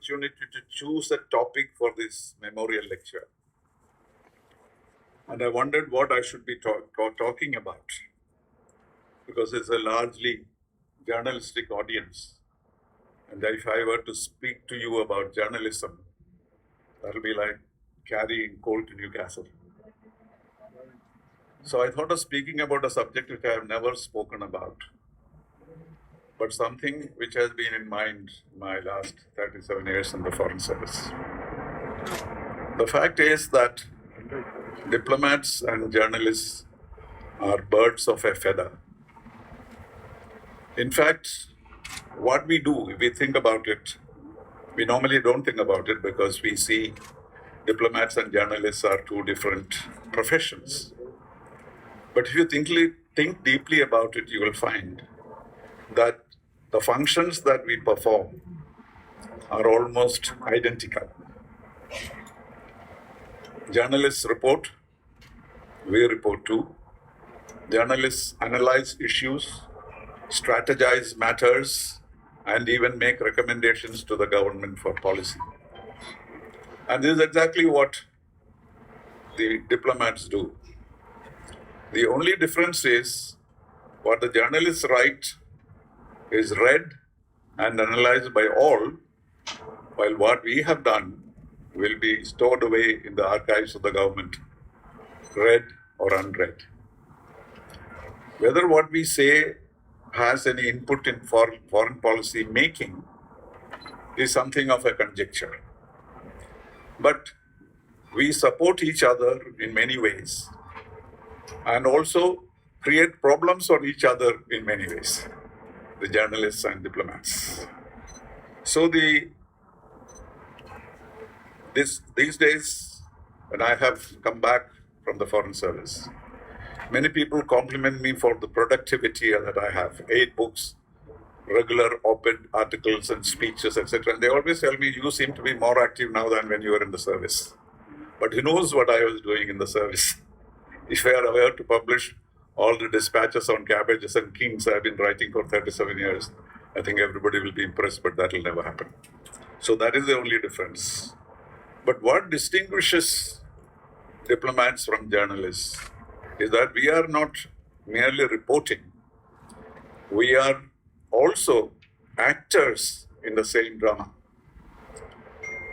opportunity to choose a topic for this memorial lecture. And I wondered what I should be talking about, because it's a largely journalistic audience. And if I were to speak to you about journalism, that'll be like carrying coal to Newcastle. So I thought of speaking about a subject which I have never spoken about, but something which has been in mind my last 37 years in the Foreign Service. The fact is that diplomats and journalists are birds of a feather. In fact, what we do, if we think about it, we normally don't think about it because we see diplomats and journalists are two different professions. But if you think deeply about it, you will find that the functions that we perform are almost identical. Journalists report, we report too. Journalists analyze issues, strategize matters, and even make recommendations to the government for policy. And this is exactly what the diplomats do. The only difference is what the journalists write is read and analyzed by all, while what we have done will be stored away in the archives of the government, read or unread. Whether what we say has any input in foreign policy making is something of a conjecture. But we support each other in many ways and also create problems for each other in many ways, the journalists and diplomats. So these days, when I have come back from the Foreign Service, many people compliment me for the productivity that I have. 8 books, regular op-ed articles and speeches, etc. And they always tell me, you seem to be more active now than when you were in the service. But who knows what I was doing in the service? If I were to publish all the dispatches on cabbages and kings I've been writing for 37 years, I think everybody will be impressed, but that will never happen. So that is the only difference. But what distinguishes diplomats from journalists is that we are not merely reporting. We are also actors in the same drama.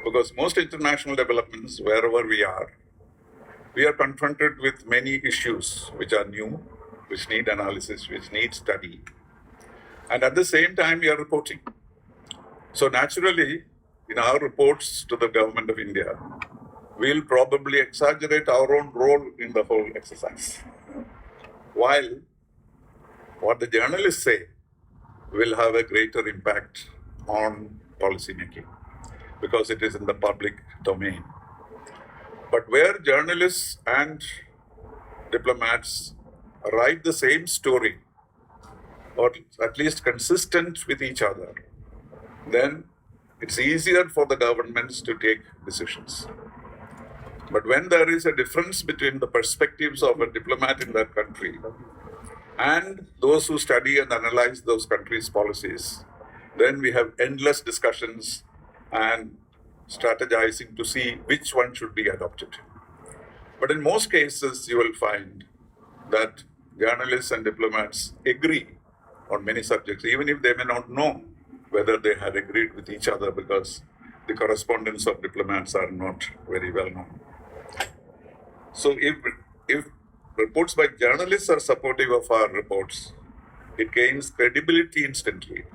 Because most international developments, wherever we are confronted with many issues which are new, which need analysis, which need study. And at the same time, we are reporting. So naturally, in our reports to the government of India, we'll probably exaggerate our own role in the whole exercise. While what the journalists say will have a greater impact on policy making because it is in the public domain. But where journalists and diplomats write the same story, or at least consistent with each other, then it's easier for the governments to take decisions. But when there is a difference between the perspectives of a diplomat in that country and those who study and analyze those countries' policies, then we have endless discussions and strategizing to see which one should be adopted. But in most cases, you will find that journalists and diplomats agree on many subjects, even if they may not know whether they had agreed with each other because the correspondence of diplomats are not very well known. So if reports by journalists are supportive of our reports, it gains credibility instantly.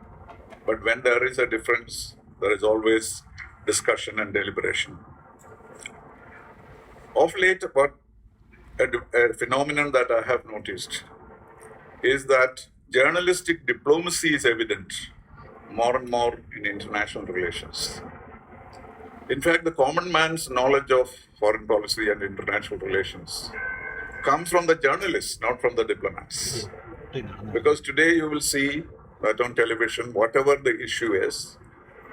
But when there is a difference, there is always discussion and deliberation. Of late, a phenomenon that I have noticed is that journalistic diplomacy is evident more and more in international relations. In fact, the common man's knowledge of foreign policy and international relations comes from the journalists, not from the diplomats. Because today you will see that on television, whatever the issue is,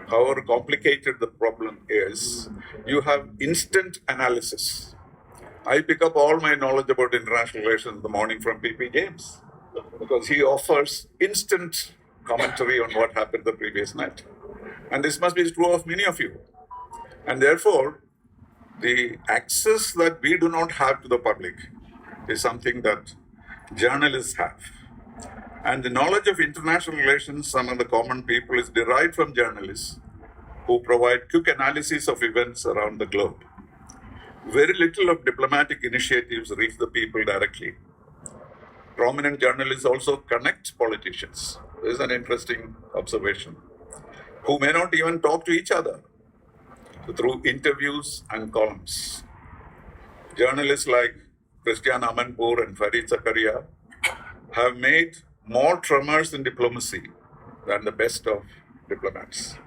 however complicated the problem is, you have instant analysis. I pick up all my knowledge about international relations in the morning from P.P. James because he offers instant commentary on what happened the previous night. And this must be true of many of you. And therefore, the access that we do not have to the public is something that journalists have. And the knowledge of international relations among the common people is derived from journalists who provide quick analysis of events around the globe. Very little of diplomatic initiatives reach the people directly. Prominent journalists also connect politicians. This is an interesting observation. Who may not even talk to each other through interviews and columns. Journalists like Christian Amanpour and Farid Zakaria have made more tremors in diplomacy than the best of diplomats.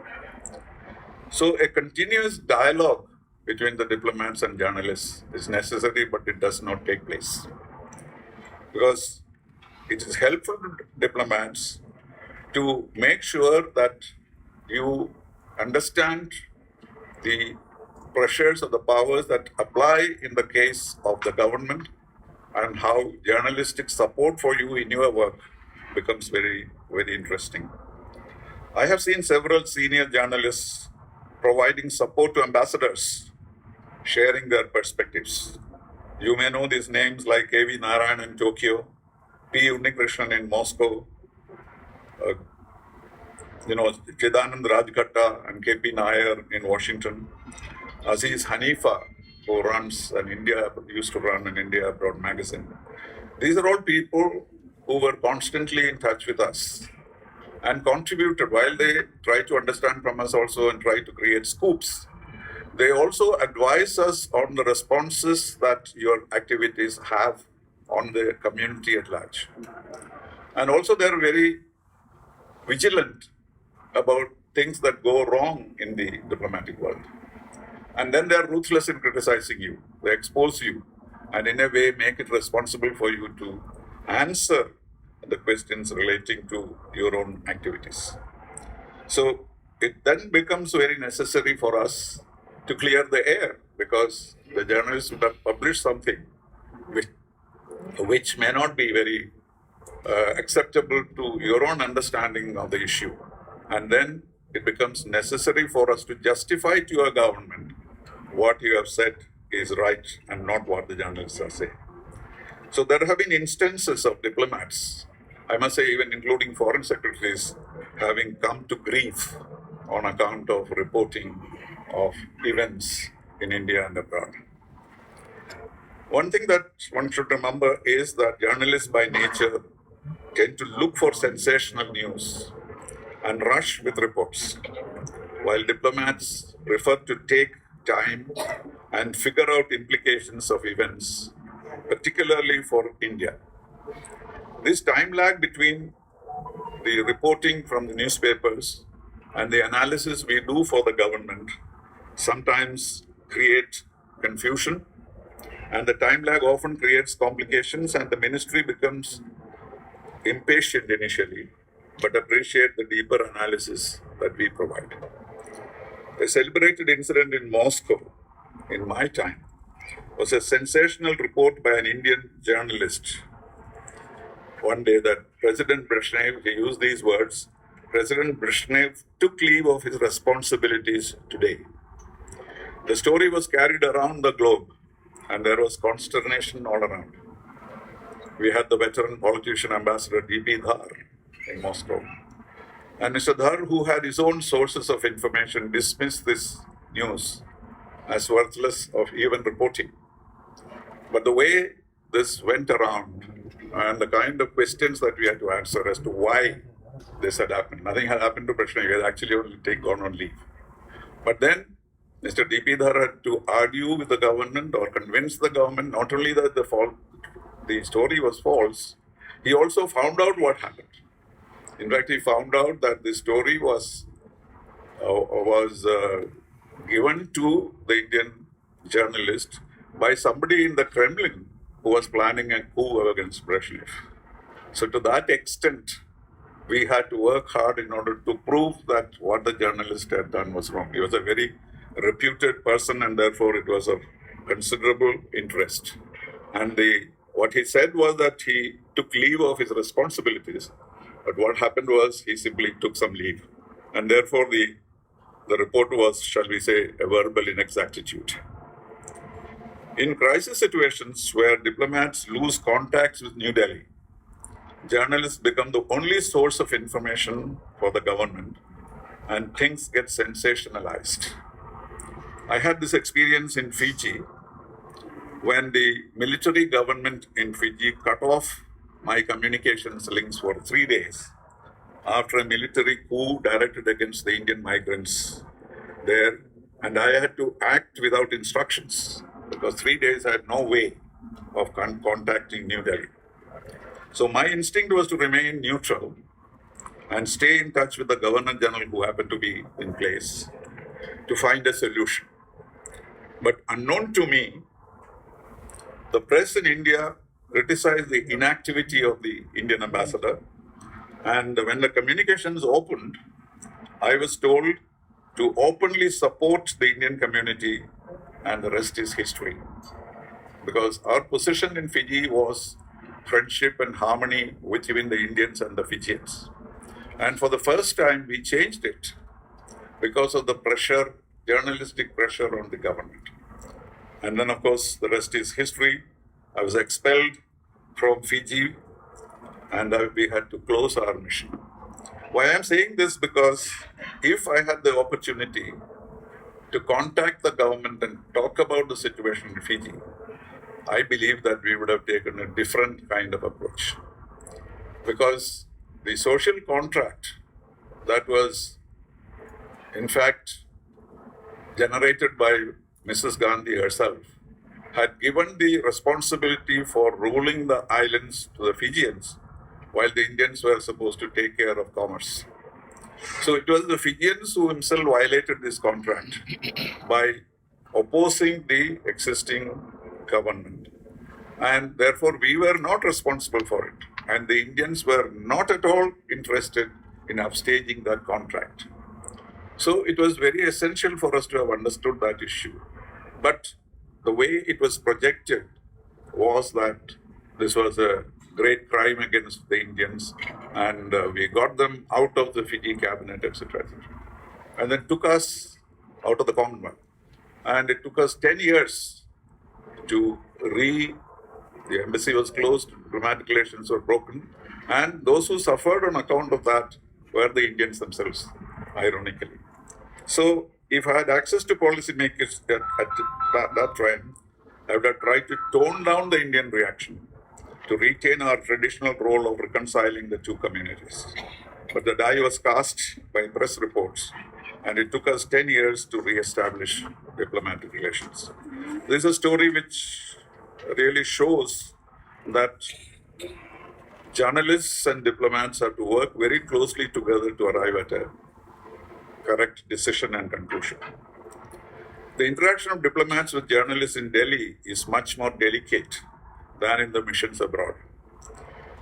So a continuous dialogue between the diplomats and journalists is necessary, but it does not take place. Because it is helpful to diplomats to make sure that you understand the pressures of the powers that apply in the case of the government and how journalistic support for you in your work becomes very, very interesting. I have seen several senior journalists providing support to ambassadors, sharing their perspectives. You may know these names like A.V. Narayan in Tokyo, P. Unnikrishnan in Moscow, Chidanand Rajghatta and K.P. Nair in Washington, Aziz Hanifa, who used to run an India Abroad magazine. These are all people who were constantly in touch with us and contributed while they try to understand from us also and try to create scoops. They also advise us on the responses that your activities have on the community at large. And also they're very vigilant about things that go wrong in the diplomatic world. And then they're ruthless in criticizing you. They expose you and in a way make it responsible for you to answer the questions relating to your own activities. So it then becomes very necessary for us to clear the air, because the journalists would have published something which may not be very acceptable to your own understanding of the issue. And then it becomes necessary for us to justify to your government what you have said is right and not what the journalists are saying. So there have been instances of diplomats, I must say even including foreign secretaries, having come to grief on account of reporting of events in India and abroad. One thing that one should remember is that journalists by nature tend to look for sensational news and rush with reports, while diplomats prefer to take time and figure out implications of events, particularly for India. This time lag between the reporting from the newspapers and the analysis we do for the government sometimes create confusion, and the time lag often creates complications, and the ministry becomes impatient initially, but appreciate the deeper analysis that we provide. A celebrated incident in Moscow in my time was a sensational report by an Indian journalist one day that President Brezhnev, he used these words, President Brezhnev took leave of his responsibilities today. The story was carried around the globe and there was consternation all around. We had the veteran politician ambassador D.P. Dhar in Moscow. And Mr. Dhar, who had his own sources of information, dismissed this news as worthless of even reporting. But the way this went around and the kind of questions that we had to answer as to why this had happened. Nothing had happened to Brezhnev. He had actually only gone on leave. But then Mr. D.P. Dhar had to argue with the government or convince the government not only that the story was false, he also found out what happened. In fact, he found out that the story was given to the Indian journalist by somebody in the Kremlin who was planning a coup against Brezhnev. So to that extent, we had to work hard in order to prove that what the journalist had done was wrong. He was a very reputed person and therefore it was of considerable interest. And what he said was that he took leave of his responsibilities. But what happened was he simply took some leave. And therefore the the report was, shall we say, a verbal inexactitude. In crisis situations where diplomats lose contacts with New Delhi, journalists become the only source of information for the government and things get sensationalized. I had this experience in Fiji when the military government in Fiji cut off my communications links for 3 days after a military coup directed against the Indian migrants there, and I had to act without instructions because 3 days I had no way of contacting New Delhi. So my instinct was to remain neutral and stay in touch with the Governor General who happened to be in place to find a solution. But unknown to me, the press in India criticized the inactivity of the Indian ambassador. And when the communications opened, I was told to openly support the Indian community, and the rest is history. Because our position in Fiji was friendship and harmony between the Indians and the Fijians. And for the first time, we changed it because of the pressure, journalistic pressure on the government. And then, of course, the rest is history. I was expelled from Fiji and we had to close our mission. Why I'm saying this? Because if I had the opportunity to contact the government and talk about the situation in Fiji, I believe that we would have taken a different kind of approach. Because the social contract that was, in fact, generated by Mrs. Gandhi herself had given the responsibility for ruling the islands to the Fijians, while the Indians were supposed to take care of commerce. So it was the Fijians who himself violated this contract by opposing the existing government. And therefore, we were not responsible for it. And the Indians were not at all interested in upstaging that contract. So it was very essential for us to have understood that issue. But the way it was projected was that this was a great crime against the Indians, and we got them out of the Fiji cabinet, etc., etc. And then took us out of the Commonwealth. And it took us 10 years to the embassy was closed, diplomatic relations were broken, and those who suffered on account of that were the Indians themselves, ironically. So if I had access to policymakers at that time, I would have tried to tone down the Indian reaction to retain our traditional role of reconciling the two communities. But the die was cast by press reports, and it took us 10 years to re-establish diplomatic relations. This is a story which really shows that journalists and diplomats have to work very closely together to arrive at a correct decision and conclusion. The interaction of diplomats with journalists in Delhi is much more delicate than in the missions abroad.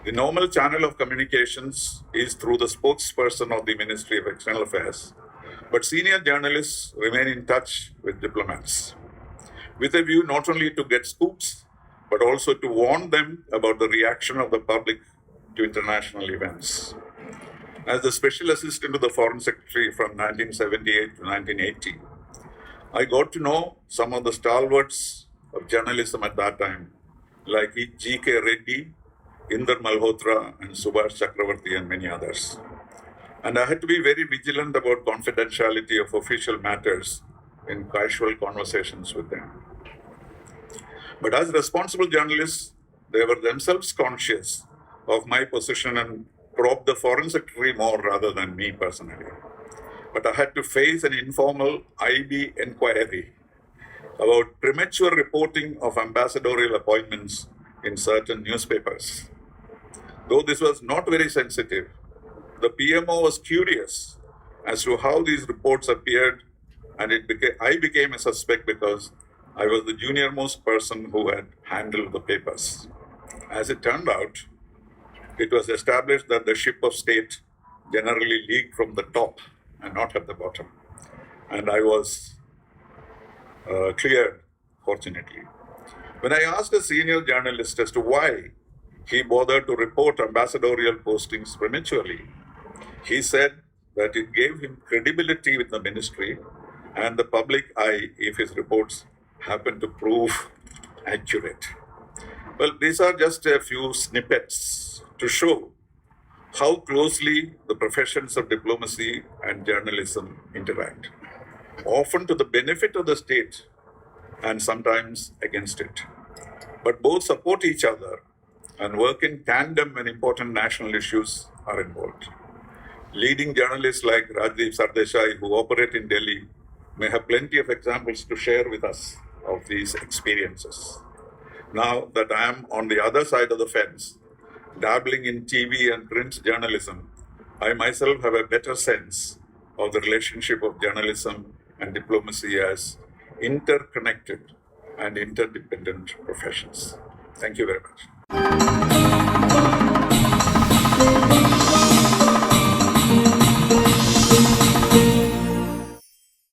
The normal channel of communications is through the spokesperson of the Ministry of External Affairs, but senior journalists remain in touch with diplomats, with a view not only to get scoops, but also to warn them about the reaction of the public to international events. As the Special Assistant to the Foreign Secretary from 1978 to 1980, I got to know some of the stalwarts of journalism at that time, like G.K. Reddy, Inder Malhotra, and Subhash Chakravarti, and many others. And I had to be very vigilant about confidentiality of official matters in casual conversations with them. But as responsible journalists, they were themselves conscious of my position and probed the Foreign Secretary more rather than me personally. But I had to face an informal IB inquiry about premature reporting of ambassadorial appointments in certain newspapers. Though this was not very sensitive, the PMO was curious as to how these reports appeared, and I became a suspect because I was the junior-most person who had handled the papers. As it turned out, it was established that the ship of state generally leaked from the top and not at the bottom. And I was cleared, fortunately. When I asked a senior journalist as to why he bothered to report ambassadorial postings prematurely, he said that it gave him credibility with the ministry and the public eye if his reports happen to prove accurate. Well, these are just a few snippets to show how closely the professions of diplomacy and journalism interact, often to the benefit of the state and sometimes against it. But both support each other and work in tandem when important national issues are involved. Leading journalists like Rajdeep Sardesai, who operate in Delhi, may have plenty of examples to share with us of these experiences. Now that I am on the other side of the fence, dabbling in TV and print journalism, I myself have a better sense of the relationship of journalism and diplomacy as interconnected and interdependent professions. Thank you very much.